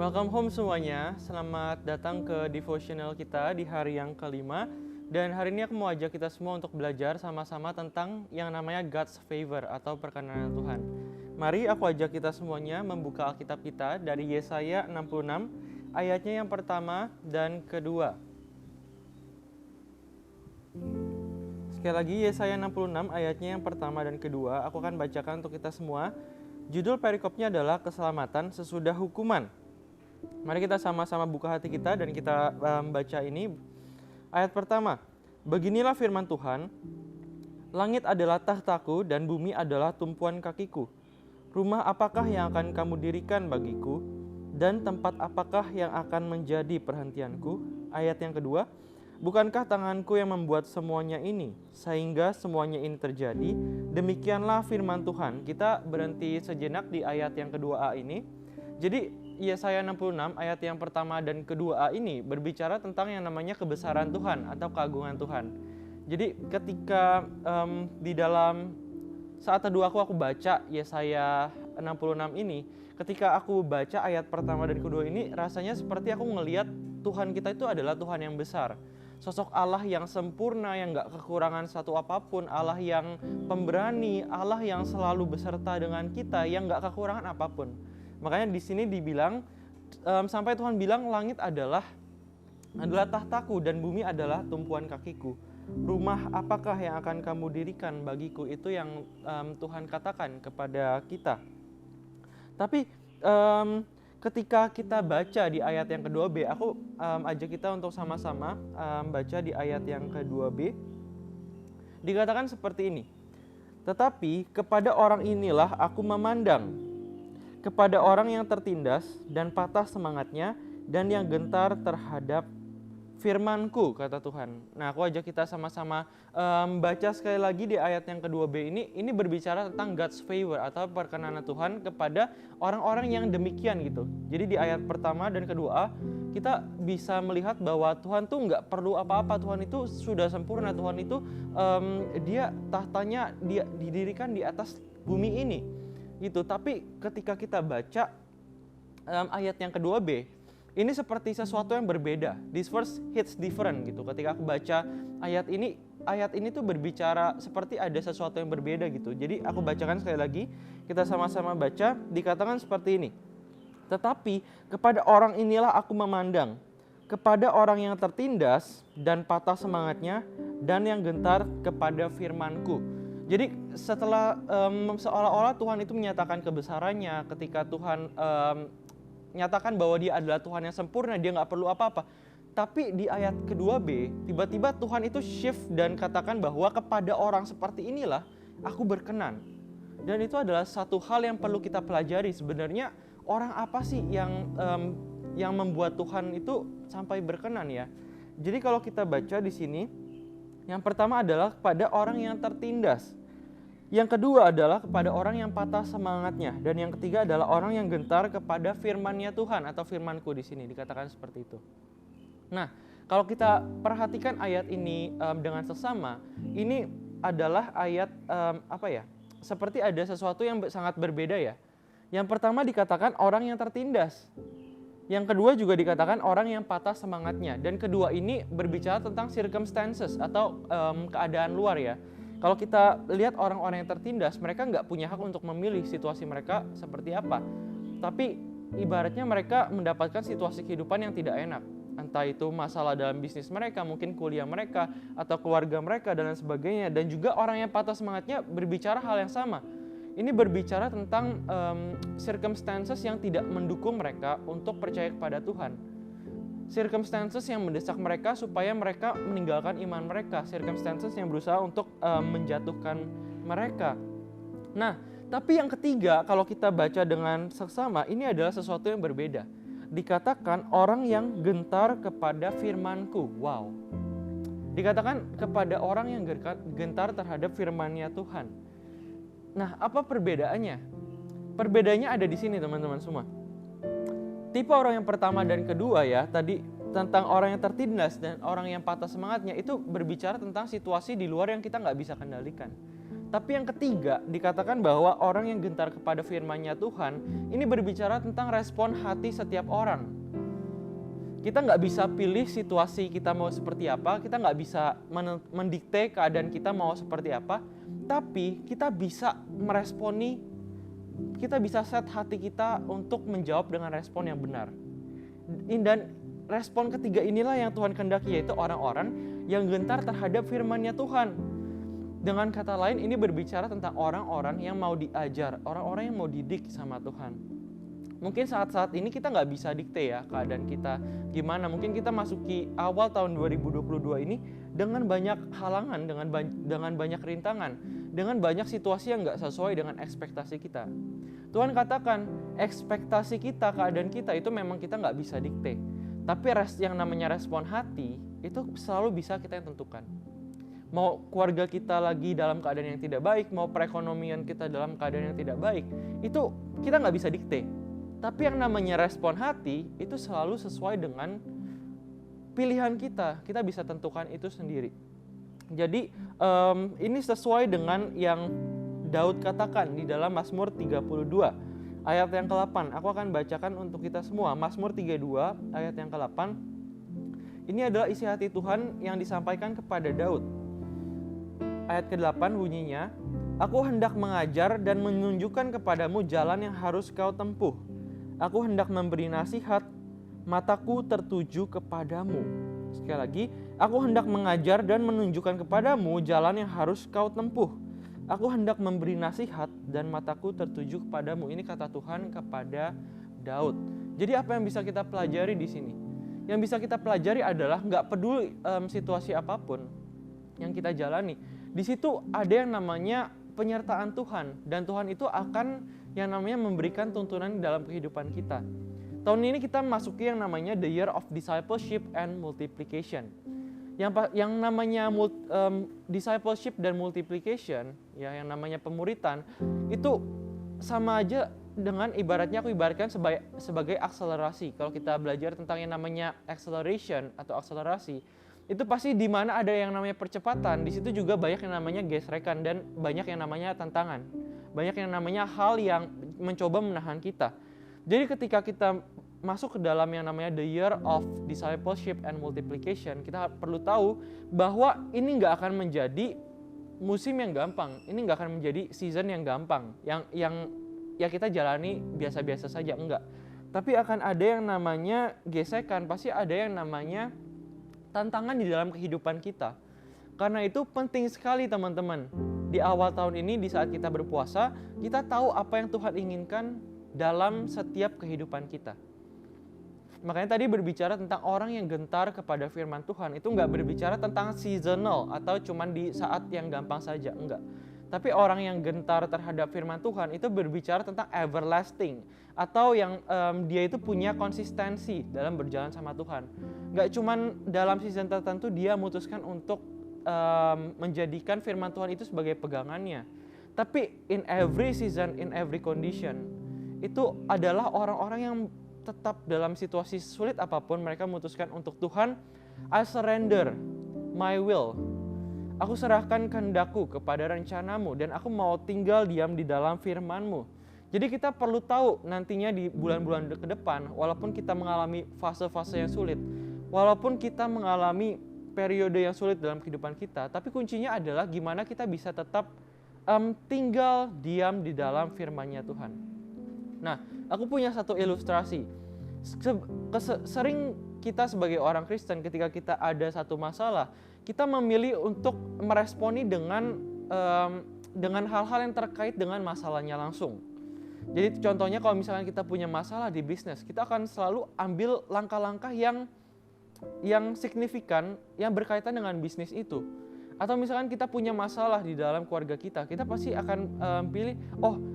Welcome home semuanya, selamat datang ke devotional kita di hari yang kelima. Dan hari ini aku mau ajak kita semua untuk belajar sama-sama tentang yang namanya God's favor atau perkenanan Tuhan. Mari aku ajak kita semuanya membuka Alkitab kita dari Yesaya 66, ayatnya yang pertama dan kedua. Sekali lagi Yesaya 66, ayatnya yang pertama dan kedua, aku akan bacakan untuk kita semua. Judul perikopnya adalah keselamatan sesudah hukuman. Mari kita sama-sama buka hati kita dan kita baca ini. Ayat pertama, beginilah firman Tuhan, langit adalah tahtaku dan bumi adalah tumpuan kakiku. Rumah apakah yang akan kamu dirikan bagiku? Dan tempat apakah yang akan menjadi perhentianku? Ayat yang kedua, bukankah tanganku yang membuat semuanya ini, sehingga semuanya ini terjadi? Demikianlah firman Tuhan. Kita berhenti sejenak di ayat yang kedua A ini. Jadi Yesaya 66 ayat yang pertama dan kedua A ini berbicara tentang yang namanya kebesaran Tuhan atau keagungan Tuhan. Jadi ketika di dalam saat teduh aku baca Yesaya 66 ini, ketika aku baca ayat pertama dan kedua ini, rasanya seperti aku ngelihat Tuhan kita itu adalah Tuhan yang besar. Sosok Allah yang sempurna, yang gak kekurangan satu apapun, Allah yang pemberani, Allah yang selalu beserta dengan kita, yang gak kekurangan apapun. Makanya di sini dibilang, sampai Tuhan bilang langit adalah tahtaku dan bumi adalah tumpuan kakiku. Rumah apakah yang akan kamu dirikan bagiku? Itu yang Tuhan katakan kepada kita. Tapi ketika kita baca di ayat yang kedua B, aku ajak kita untuk sama-sama baca di ayat yang kedua B. Dikatakan seperti ini, tetapi kepada orang inilah aku memandang, kepada orang yang tertindas dan patah semangatnya dan yang gentar terhadap firman-Ku, kata Tuhan. Nah, aku ajak kita sama-sama baca sekali lagi di ayat yang kedua B ini berbicara tentang God's favor atau perkenanan Tuhan kepada orang-orang yang demikian gitu. Jadi di ayat pertama dan kedua A, kita bisa melihat bahwa Tuhan tuh nggak perlu apa-apa. Tuhan itu sudah sempurna. Tuhan itu dia tahtanya dia didirikan di atas bumi ini. Gitu. Tapi ketika kita baca ayat yang kedua B, ini seperti sesuatu yang berbeda. This verse hits different gitu. Ketika aku baca ayat ini tuh berbicara seperti ada sesuatu yang berbeda gitu. Jadi aku bacakan sekali lagi, kita sama-sama baca, dikatakan seperti ini. Tetapi kepada orang inilah aku memandang, kepada orang yang tertindas dan patah semangatnya dan yang gentar kepada firman-Ku. Jadi setelah seolah-olah Tuhan itu menyatakan kebesarannya, ketika Tuhan nyatakan bahwa dia adalah Tuhan yang sempurna, dia nggak perlu apa-apa. Tapi di ayat kedua B, tiba-tiba Tuhan itu shift dan katakan bahwa kepada orang seperti inilah aku berkenan. Dan itu adalah satu hal yang perlu kita pelajari. Sebenarnya orang apa sih yang membuat Tuhan itu sampai berkenan ya? Jadi kalau kita baca di sini, yang pertama adalah kepada orang yang tertindas. Yang kedua adalah kepada orang yang patah semangatnya. Dan yang ketiga adalah orang yang gentar kepada firman-Nya Tuhan atau firman-Ku di sini dikatakan seperti itu. Nah, kalau kita perhatikan ayat ini dengan sesama, ini adalah ayat seperti ada sesuatu yang sangat berbeda ya. Yang pertama dikatakan orang yang tertindas. Yang kedua juga dikatakan orang yang patah semangatnya. Dan kedua ini berbicara tentang circumstances atau keadaan luar ya. Kalau kita lihat orang-orang yang tertindas, mereka nggak punya hak untuk memilih situasi mereka seperti apa. Tapi ibaratnya mereka mendapatkan situasi kehidupan yang tidak enak. Entah itu masalah dalam bisnis mereka, mungkin kuliah mereka, atau keluarga mereka, dan lain sebagainya. Dan juga orang yang patah semangatnya berbicara hal yang sama. Ini berbicara tentang circumstances yang tidak mendukung mereka untuk percaya kepada Tuhan. Circumstances yang mendesak mereka supaya mereka meninggalkan iman mereka. Circumstances yang berusaha untuk menjatuhkan mereka. Nah, tapi yang ketiga, kalau kita baca dengan seksama, ini adalah sesuatu yang berbeda. Dikatakan orang yang gentar kepada firman-Ku. Wow. Dikatakan kepada orang yang gentar terhadap firman-Nya Tuhan. Nah, apa perbedaannya? Perbedaannya ada di sini teman-teman semua. Tipe orang yang pertama dan kedua ya, tadi tentang orang yang tertindas dan orang yang patah semangatnya itu berbicara tentang situasi di luar yang kita nggak bisa kendalikan. Tapi yang ketiga, dikatakan bahwa orang yang gentar kepada firman-Nya Tuhan, ini berbicara tentang respon hati setiap orang. Kita nggak bisa pilih situasi kita mau seperti apa, kita nggak bisa mendikte keadaan kita mau seperti apa, tapi kita bisa meresponi, kita bisa set hati kita untuk menjawab dengan respon yang benar. Dan respon ketiga inilah yang Tuhan kehendaki, yaitu orang-orang yang gentar terhadap firman-Nya Tuhan. Dengan kata lain, ini berbicara tentang orang-orang yang mau diajar, orang-orang yang mau didik sama Tuhan. Mungkin saat-saat ini kita nggak bisa dikte ya keadaan kita gimana. Mungkin kita masuki awal tahun 2022 ini dengan banyak halangan, dengan banyak rintangan, dengan banyak situasi yang nggak sesuai dengan ekspektasi kita. Tuhan katakan, ekspektasi kita, keadaan kita itu memang kita nggak bisa dikte. Tapi yang namanya respon hati, itu selalu bisa kita yang tentukan. Mau keluarga kita lagi dalam keadaan yang tidak baik, mau perekonomian kita dalam keadaan yang tidak baik, itu kita nggak bisa dikte. Tapi yang namanya respon hati, itu selalu sesuai dengan pilihan kita. Kita bisa tentukan itu sendiri. Jadi ini sesuai dengan yang Daud katakan di dalam Mazmur 32, ayat yang ke-8. Aku akan bacakan untuk kita semua. Mazmur 32, ayat yang ke-8. Ini adalah isi hati Tuhan yang disampaikan kepada Daud. Ayat ke-8 bunyinya, Aku hendak mengajar dan menunjukkan kepadamu jalan yang harus kau tempuh. Aku hendak memberi nasihat, mataku tertuju kepadamu. Sekali lagi, aku hendak mengajar dan menunjukkan kepadamu jalan yang harus kau tempuh. Aku hendak memberi nasihat dan mataku tertuju kepadamu. Ini kata Tuhan kepada Daud. Jadi apa yang bisa kita pelajari di sini? Yang bisa kita pelajari adalah nggak peduli situasi apapun yang kita jalani. Di situ ada yang namanya penyertaan Tuhan, dan Tuhan itu akan yang namanya memberikan tuntunan dalam kehidupan kita. Tahun ini kita masuki yang namanya The Year of Discipleship and Multiplication. Yang namanya discipleship dan multiplication, ya, yang namanya pemuritan, itu sama aja dengan aku ibaratkan sebagai akselerasi. Kalau kita belajar tentang yang namanya acceleration atau akselerasi, itu pasti di mana ada yang namanya percepatan, di situ juga banyak yang namanya gesrekan dan banyak yang namanya tantangan. Banyak yang namanya hal yang mencoba menahan kita. Jadi ketika kita masuk ke dalam yang namanya The Year of Discipleship and Multiplication, kita perlu tahu bahwa ini nggak akan menjadi musim yang gampang, ini nggak akan menjadi season yang gampang, yang ya kita jalani biasa-biasa saja, enggak. Tapi akan ada yang namanya gesekan, pasti ada yang namanya tantangan di dalam kehidupan kita. Karena itu penting sekali teman-teman, di awal tahun ini di saat kita berpuasa, kita tahu apa yang Tuhan inginkan dalam setiap kehidupan kita. Makanya tadi berbicara tentang orang yang gentar kepada firman Tuhan, itu nggak berbicara tentang seasonal atau cuman di saat yang gampang saja, enggak. Tapi orang yang gentar terhadap firman Tuhan itu berbicara tentang everlasting, atau yang dia itu punya konsistensi dalam berjalan sama Tuhan. Gak cuman dalam season tertentu dia memutuskan untuk menjadikan firman Tuhan itu sebagai pegangannya. Tapi in every season, in every condition, itu adalah orang-orang yang tetap dalam situasi sulit apapun, mereka memutuskan untuk Tuhan, I surrender my will. Aku serahkan kehendakku kepada rencanamu dan aku mau tinggal diam di dalam firman-Mu. Jadi kita perlu tahu nantinya di bulan-bulan ke depan, walaupun kita mengalami fase-fase yang sulit, walaupun kita mengalami periode yang sulit dalam kehidupan kita, tapi kuncinya adalah gimana kita bisa tetap tinggal diam di dalam firman-Nya Tuhan. Nah, aku punya satu ilustrasi. Sering kita sebagai orang Kristen ketika kita ada satu masalah, kita memilih untuk meresponi dengan hal-hal yang terkait dengan masalahnya langsung. Jadi contohnya kalau misalnya kita punya masalah di bisnis, kita akan selalu ambil langkah-langkah yang signifikan, yang berkaitan dengan bisnis itu. Atau misalkan kita punya masalah di dalam keluarga kita, kita pasti akan pilih,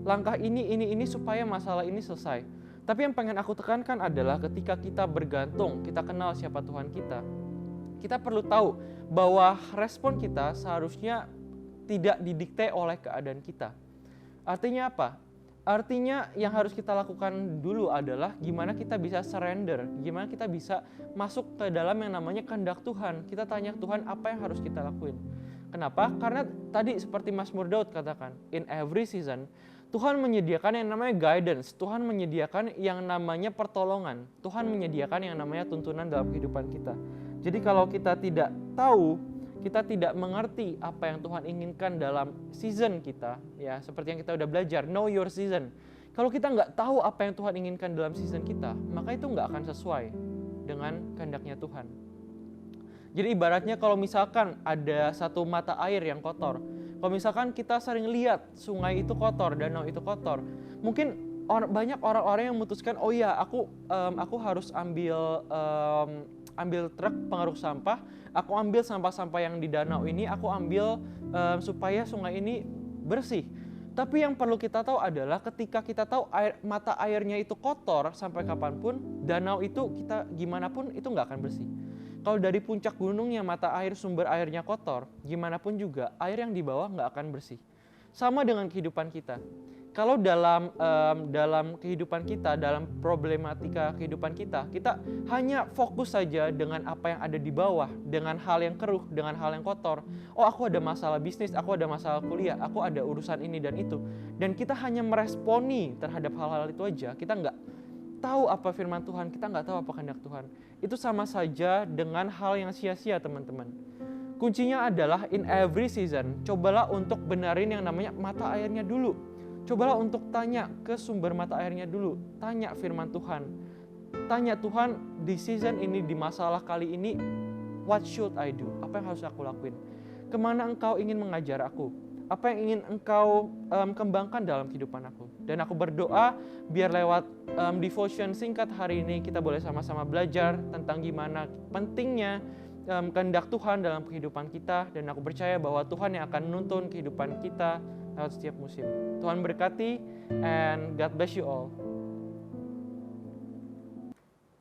langkah ini supaya masalah ini selesai. Tapi yang pengen aku tekankan adalah ketika kita bergantung, kita kenal siapa Tuhan kita perlu tahu bahwa respon kita seharusnya tidak didikte oleh keadaan kita. Artinya apa? Artinya yang harus kita lakukan dulu adalah gimana kita bisa surrender, gimana kita bisa masuk ke dalam yang namanya kehendak Tuhan. Kita tanya Tuhan apa yang harus kita lakuin. Kenapa? Karena tadi seperti Mazmur Daud katakan, in every season, Tuhan menyediakan yang namanya guidance, Tuhan menyediakan yang namanya pertolongan, Tuhan menyediakan yang namanya tuntunan dalam kehidupan kita. Jadi kalau kita tidak tahu, kita tidak mengerti apa yang Tuhan inginkan dalam season kita, ya seperti yang kita udah belajar, know your season. Kalau kita nggak tahu apa yang Tuhan inginkan dalam season kita, maka itu nggak akan sesuai dengan kehendaknya Tuhan. Jadi ibaratnya kalau misalkan ada satu mata air yang kotor, kalau misalkan kita sering lihat sungai itu kotor, danau itu kotor, mungkin banyak orang-orang yang memutuskan, oh ya aku harus ambil truk pengeruk sampah, aku ambil sampah-sampah yang di danau ini, aku ambil supaya sungai ini bersih. Tapi yang perlu kita tahu adalah ketika kita tahu mata airnya itu kotor sampai kapanpun, danau itu kita gimana pun itu nggak akan bersih. Kalau dari puncak gunungnya mata air sumber airnya kotor, gimana pun juga air yang di bawah nggak akan bersih. Sama dengan kehidupan kita. Kalau dalam kehidupan kita, dalam problematika kehidupan kita hanya fokus saja dengan apa yang ada di bawah, dengan hal yang keruh, dengan hal yang kotor. Oh, aku ada masalah bisnis, aku ada masalah kuliah, aku ada urusan ini dan itu. Dan kita hanya meresponi terhadap hal-hal itu aja. Kita nggak tahu apa firman Tuhan, kita nggak tahu apa kehendak Tuhan. Itu sama saja dengan hal yang sia-sia, teman-teman. Kuncinya adalah in every season, cobalah untuk benarin yang namanya mata airnya dulu. Cobalah untuk tanya ke sumber mata airnya dulu. Tanya firman Tuhan. Tanya Tuhan, di season ini, di masalah kali ini, what should I do? Apa yang harus aku lakuin? Kemana engkau ingin mengajar aku? Apa yang ingin engkau kembangkan dalam kehidupan aku? Dan aku berdoa biar lewat devotion singkat hari ini kita boleh sama-sama belajar tentang gimana pentingnya kehendak Tuhan dalam kehidupan kita. Dan aku percaya bahwa Tuhan yang akan menuntun kehidupan kita lewat setiap musim. Tuhan berkati and God bless you all.